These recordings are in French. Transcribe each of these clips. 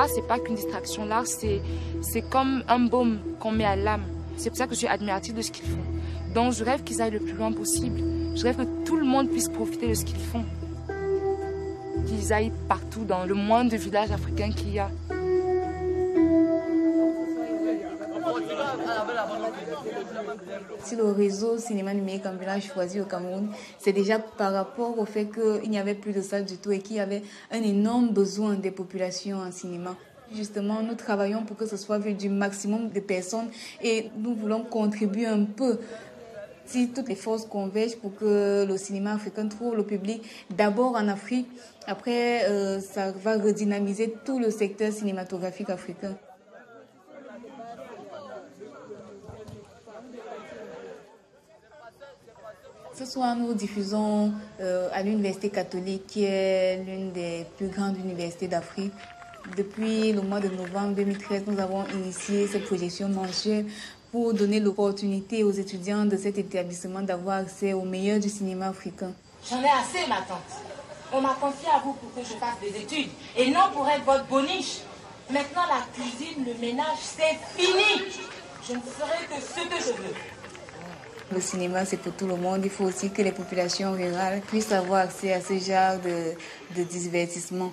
l'art, c'est pas qu'une distraction. L'art, c'est comme un baume qu'on met à l'âme. C'est pour ça que je suis admirative de ce qu'ils font. Donc, je rêve qu'ils aillent le plus loin possible. Je rêve que tout le monde puisse profiter de ce qu'ils font. Qu'ils aillent partout, dans le moindre village africain qu'il y a. Si le réseau cinéma numérique en village choisi au Cameroun, c'est déjà par rapport au fait qu'il n'y avait plus de salles du tout et qu'il y avait un énorme besoin des populations en cinéma. Justement, nous travaillons pour que ce soit vu du maximum de personnes et nous voulons contribuer un peu. Si toutes les forces convergent pour que le cinéma africain trouve le public, d'abord en Afrique, après ça va redynamiser tout le secteur cinématographique africain. Ce soir, nous diffusons à l'Université catholique, qui est l'une des plus grandes universités d'Afrique. Depuis le mois de novembre 2013, nous avons initié cette projection mensuelle pour donner l'opportunité aux étudiants de cet établissement d'avoir accès au meilleur du cinéma africain. J'en ai assez, ma tante. On m'a confié à vous pour que je fasse des études et non pour être votre boniche. Maintenant, la cuisine, le ménage, c'est fini. Je ne ferai que ce que je veux. Le cinéma, c'est pour tout le monde. Il faut aussi que les populations rurales puissent avoir accès à ce genre de divertissement.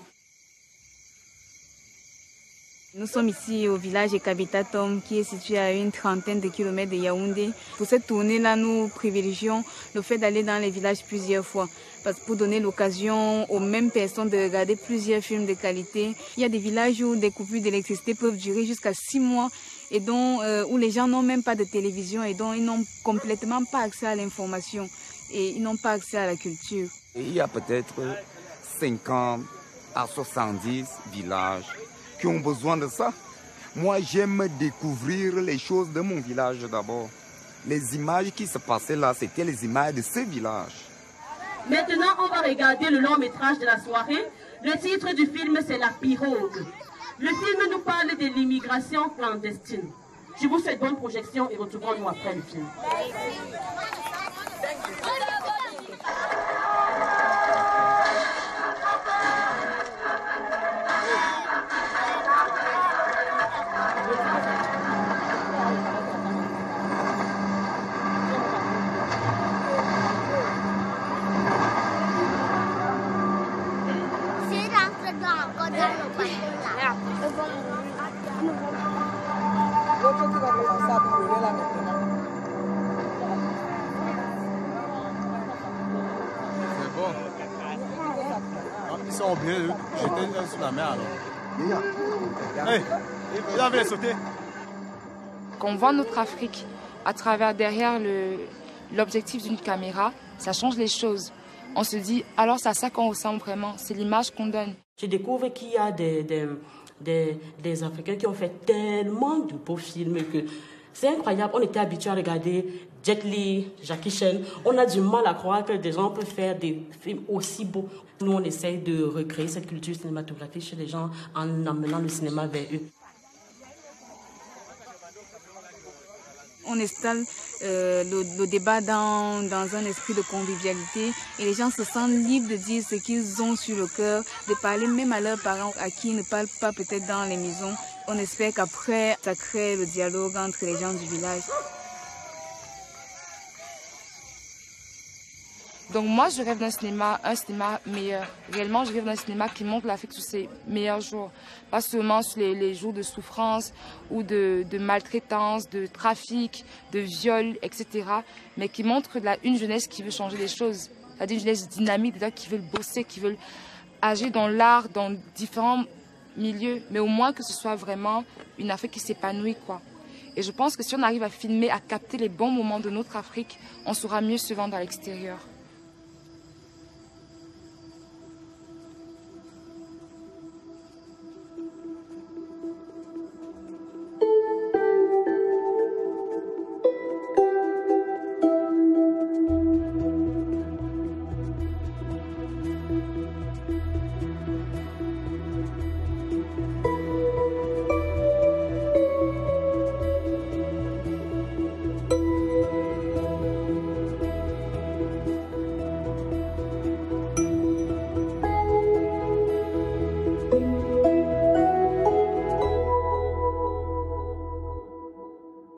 Nous sommes ici au village Ekabitatom, qui est situé à une trentaine de kilomètres de Yaoundé. Pour cette tournée-là, nous privilégions le fait d'aller dans les villages plusieurs fois, parce que pour donner l'occasion aux mêmes personnes de regarder plusieurs films de qualité. Il y a des villages où des coupures d'électricité peuvent durer jusqu'à 6 mois et donc où les gens n'ont même pas de télévision et donc ils n'ont complètement pas accès à l'information et ils n'ont pas accès à la culture. Il y a peut-être 50 à 70 villages qui ont besoin de ça. Moi, j'aime découvrir les choses de mon village d'abord. Les images qui se passaient là, c'était les images de ce village. Maintenant, on va regarder le long métrage de la soirée. Le titre du film, c'est La Pirogue. Le film nous parle de l'immigration clandestine. Je vous souhaite bonne projection et retrouvons-nous après le film. C'est bon. Ils sont bien, j'étais sous la mer alors. Hey, il avait sauté. Quand on voit notre Afrique à travers derrière l'objectif d'une caméra, ça change les choses. On se dit, alors c'est à ça qu'on ressemble vraiment, c'est l'image qu'on donne. Je découvre qu'il y a des Africains qui ont fait tellement de beaux films que c'est incroyable. On était habitués à regarder Jet Li, Jackie Chan. On a du mal à croire que des gens peuvent faire des films aussi beaux. Nous, on essaye de recréer cette culture cinématographique chez les gens en amenant le cinéma vers eux. On installe le débat dans un esprit de convivialité et les gens se sentent libres de dire ce qu'ils ont sur le cœur, de parler même à leurs parents à qui ils ne parlent pas peut-être dans les maisons. On espère qu'après, ça crée le dialogue entre les gens du village. Donc moi, je rêve d'un cinéma, un cinéma meilleur. Réellement, je rêve d'un cinéma qui montre l'Afrique sous ses meilleurs jours. Pas seulement sur les jours de souffrance ou de maltraitance, de trafic, de viol, etc. Mais qui montre une jeunesse qui veut changer les choses. C'est-à-dire une jeunesse dynamique, qui veut bosser, qui veut agir dans l'art, dans différents milieux. Mais au moins que ce soit vraiment une Afrique qui s'épanouit, quoi. Et je pense que si on arrive à filmer, à capter les bons moments de notre Afrique, on saura mieux se vendre à l'extérieur.